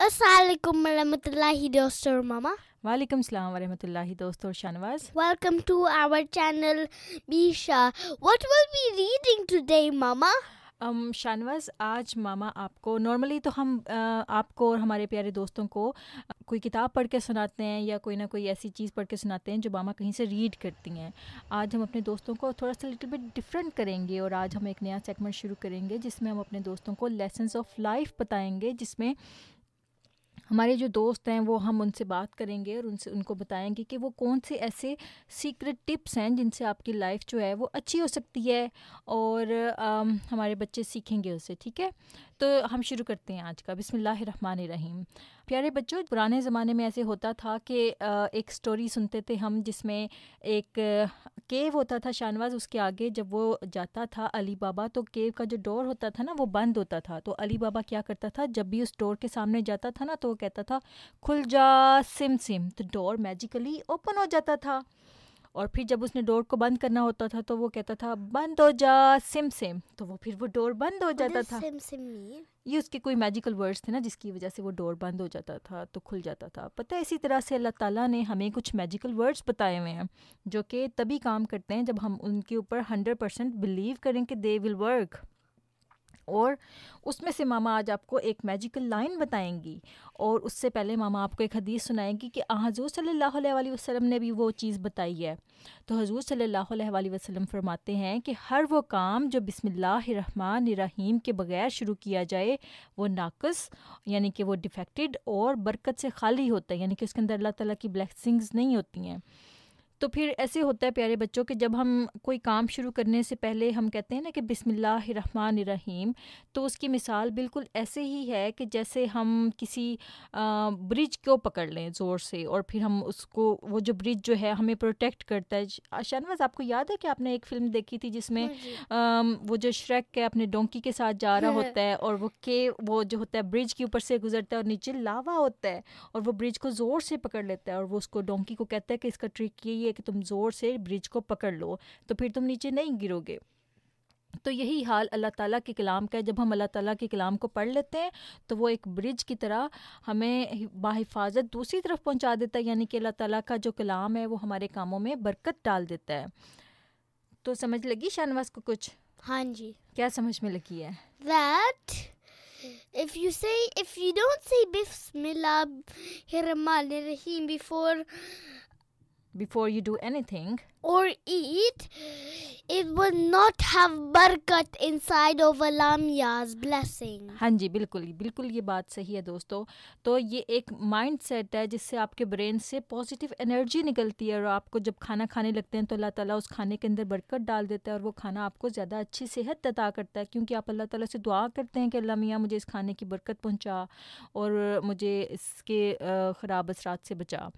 Assalamu warahmatullahi dostor mama. وعلیکم السلام ورحمۃ اللہ دوست اور Shahnawaz. Welcome to our channel BeShah. What will we reading today, mama? Shahnawaz آج ماما آپ کو نارملی تو ہم آپ کو اور ہمارے پیارے دوستوں کو کوئی کتاب پڑھ کے سناتے ہیں یا کوئی نہ کوئی ایسی چیز پڑھ کے سناتے ہیں جو ماما کہیں سے ریڈ کرتی ہیں. آج ہم اپنے دوستوں کو تھوڑا سا لٹل بٹ ڈفرینٹ کریں گے اور آج ہم ایک نیا سیگمنٹ شروع کریں گے جس میں ہم اپنے دوستوں کو لیسنس آف لائف بتائیں گے, جس میں ہمارے جو دوست ہیں وہ ہم ان سے بات کریں گے اور ان کو بتائیں گے کہ وہ کون سے ایسے سیکرٹ ٹپس ہیں جن سے آپ کی لائف جو ہے وہ اچھی ہو سکتی ہے اور ہمارے بچے سیکھیں گے اسے. ٹھیک ہے, تو ہم شروع کرتے ہیں آج کا. بسم اللہ الرحمن الرحیم. پیارے بچوں, پرانے زمانے میں ایسے ہوتا تھا کہ ایک سٹوری سنتے تھے ہم جس میں ایک کیو ہوتا تھا شانواز. اس کے آگے جب وہ جاتا تھا علی بابا تو کیو کا جو ڈور ہوتا تھا نا وہ بند ہوتا تھا. تو علی بابا کیا کرتا تھا, جب بھی اس ڈور کے سامنے جاتا تھا نا تو وہ کہتا تھا کھل جا سم سم, تو ڈور میجیکلی اوپن ہو جاتا تھا. اور پھر جب اس نے ڈور کو بند کرنا ہوتا تھا تو وہ کہتا تھا بند ہو جا سم سم, تو وہ پھر وہ ڈور بند ہو جاتا تھا. یہ اس کے کوئی میجیکل ورڈز تھے نا جس کی وجہ سے وہ ڈور بند ہو جاتا تھا تو کھل جاتا تھا. پتہ ہے اسی طرح سے اللہ تعالیٰ نے ہمیں کچھ میجیکل ورڈز بتائے ہوئے ہیں جو کہ تبھی کام کرتے ہیں جب ہم ان کے اوپر 100% بلیو کریں کہ دے ول ورک. اور اس میں سے ماما آج آپ کو ایک میجیکل لائن بتائیں گی, اور اس سے پہلے ماما آپ کو ایک حدیث سنائیں گی کہ حضور صلی اللہ علیہ وسلم نے بھی وہ چیز بتائی ہے. تو حضور صلی اللہ علیہ وسلم فرماتے ہیں کہ ہر وہ کام جو بسم اللہ الرحمن الرحیم کے بغیر شروع کیا جائے وہ ناقص یعنی کہ وہ ڈیفیکٹڈ اور برکت سے خالی ہوتا ہے, یعنی کہ اس کے اندر اللہ تعالیٰ کی بلیسنگز نہیں ہوتی ہیں. تو پھر ایسے ہوتا ہے پیارے بچوں کہ جب ہم کوئی کام شروع کرنے سے پہلے ہم کہتے ہیں نا کہ بسم اللہ الرحمن الرحیم, تو اس کی مثال بالکل ایسے ہی ہے کہ جیسے ہم کسی برج کو پکڑ لیں زور سے اور پھر ہم اس کو, وہ جو برج جو ہے ہمیں پروٹیکٹ کرتا ہے. شانواز آپ کو یاد ہے کہ آپ نے ایک فلم دیکھی تھی جس میں وہ جو شریک کے اپنے ڈونکی کے ساتھ جا رہا ہوتا ہے اور وہ جو ہوتا ہے برج کے اوپر سے گزرتا ہے اور نیچے لاوا ہوتا ہے اور وہ برج کو زور سے پکڑ لیتا ہے اور وہ اس کو ڈونکی کو کہتا ہے کہ اس کا ٹرک یہی ہے کہ تم زور سے برج کو پکڑ لو تو پھر تم نیچے نہیں گرو گے. تو یہی حال اللہ تعالیٰ کے کلام کا ہے. جب ہم اللہ تعالیٰ کے کلام کو پڑھ لیتے ہیں تو وہ ایک برج کی طرح ہمیں باحفاظت دوسری طرف پہنچا دیتا ہے, یعنی کہ اللہ تعالیٰ کا جو کلام ہے وہ ہمارے کاموں میں برکت ڈال دیتا ہے. تو سمجھ لگی شانواز کو کچھ؟ ہاں جی. کیا سمجھ میں لگی ہے؟ That if you don't say Bismillah الرحمن الرحیم before you do anything or eat, it will not have barakat inside of Allah's blessing. ہاں جی, بالکل یہ بات صحیح ہے دوستو. تو یہ ایک مائنڈ سیٹ ہے جس سے آپ کے برین سے پازیٹیو انرجی نکلتی ہے اور آپ کو جب کھانا کھانے لگتے ہیں تو اللہ تعالیٰ اس کھانے کے اندر برکت ڈال دیتا ہے اور وہ کھانا آپ کو زیادہ اچھی صحت عطا کرتا ہے, کیونکہ آپ اللہ تعالیٰ سے دعا کرتے ہیں کہ اللہ میاں مجھے اس کھانے کی برکت پہنچا اور مجھے اس کے خراب اثرات سے بچا.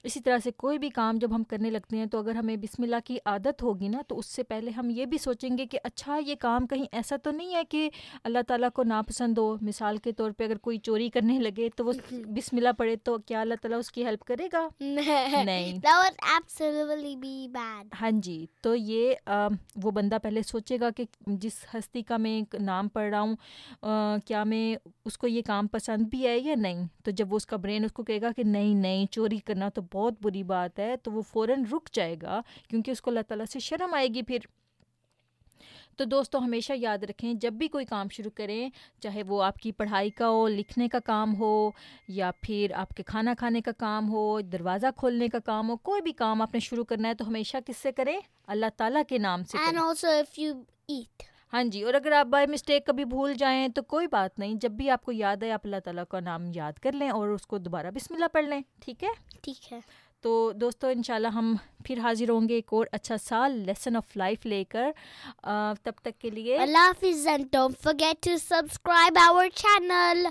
اسی طرح سے کوئی بھی کام جب ہم کرنے لگتے ہیں تو اگر ہمیں بسم اللہ کی عادت ہوگی نا تو اس سے پہلے ہم یہ بھی سوچیں گے کہ اچھا یہ کام کہیں ایسا تو نہیں ہے کہ اللہ تعالیٰ کو ناپسند ہو. مثال کے طور پہ اگر کوئی چوری کرنے لگے تو وہ بسم اللہ پڑھے تو کیا اللہ تعالیٰ اس کی ہیلپ کرے گا؟ نہیں. That would absolutely be bad. ہاں جی, تو یہ وہ بندہ پہلے سوچے گا کہ جس ہستی کا میں نام پڑھ رہا ہوں کیا میں اس کو یہ کام پسند بھی ہے یا نہیں. تو جب وہ اس کا برین اس کو کہے گا کہ نہیں چوری کرنا تو بہت بری بات ہے تو وہ فوراً رک جائے گا کیونکہ اس کو اللہ تعالیٰ سے شرم آئے گی پھر. تو دوستو ہمیشہ یاد رکھیں جب بھی کوئی کام شروع کریں, چاہے وہ آپ کی پڑھائی کا ہو, لکھنے کا کام ہو یا پھر آپ کے کھانا کھانے کا کام ہو, دروازہ کھولنے کا کام ہو, کوئی بھی کام آپ نے شروع کرنا ہے تو ہمیشہ کس سے کریں؟ اللہ تعالیٰ کے نام سے کریں. And also if you eat. ہاں جی, اور اگر آپ بائی مسٹیک کبھی بھول جائیں تو کوئی بات نہیں, جب بھی آپ کو یاد ہے آپ اللہ تعالیٰ کا نام یاد کر لیں اور اس کو دوبارہ بسم اللہ پڑھ لیں. ٹھیک ہے. تو دوستو انشاءاللہ ہم پھر حاضر ہوں گے ایک اور اچھا سال لیسن آف لائف لے کر. تب تک کے لیے اللہ حافظ, and don't forget to subscribe our channel.